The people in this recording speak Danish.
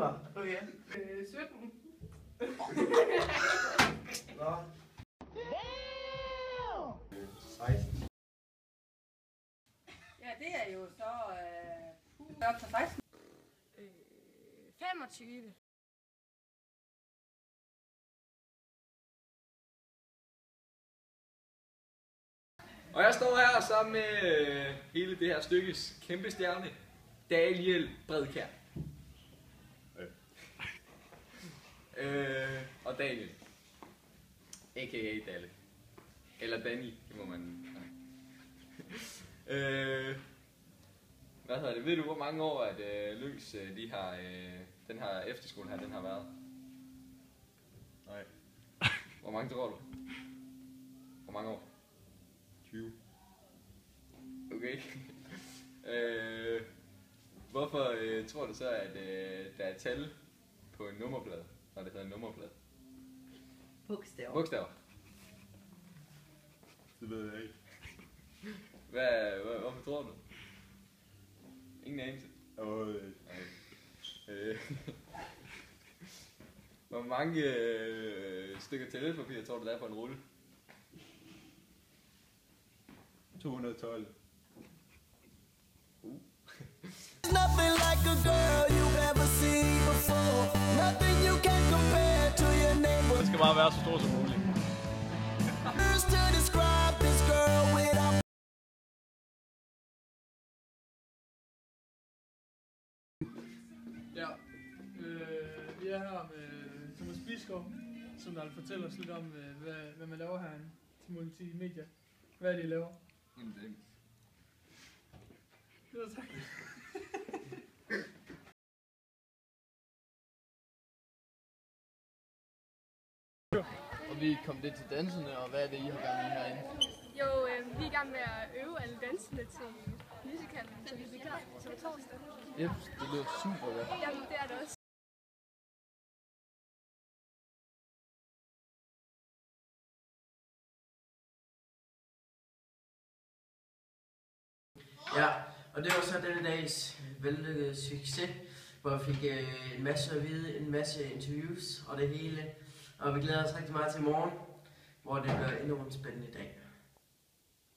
mig. Okay. 17. Nå. 16. Ja, det er jo så op til 16. 25. Og jeg står her sammen med hele det her stykkes kæmpe stjerne, Daniel Bredkjær. Og Daniel, a.k.a. Dalle. Eller Danny, det må man... Hvad hedder det? Ved du, hvor mange år at Løs, de har, den her efterskole her, den har været? Nej. Hvor mange tror du? Hvor mange år? 20. Okay. Hvorfor tror du så, at der er tal på en nummerplade, når det hedder en nummerplade? Bogstaver. Bogstaver. Det ved jeg ikke. Hvorfor tror du? Ingen anelse. Hvor mange stykker toiletpapir tror du, der er på en rulle? 212. Nothing like a girl you've ever seen before. Nothing you can compare to your neighbor. Det skal bare være så stor som muligt. Words to describe this girl without. Ja, vi er her med Thomas Biskov, som der fortæller os lidt om, hvad man laver herinde til Multimedia. Hvad er det, I laver? Jamen, Ja, tak. Og vi er kommet lidt til danserne, og hvad er det, I har gang i herinde? Jo, vi er i gang med at øve alle dansene til musicalen, så vi bliver klar til torsdag. Yep, det lyder super godt. Jamen, det er det også. Ja, og det var så denne dags vellykkede succes, hvor jeg fik en masse at vide, en masse interviews og det hele. Og vi glæder os rigtig meget til i morgen, hvor det bliver endnu en spændende dag.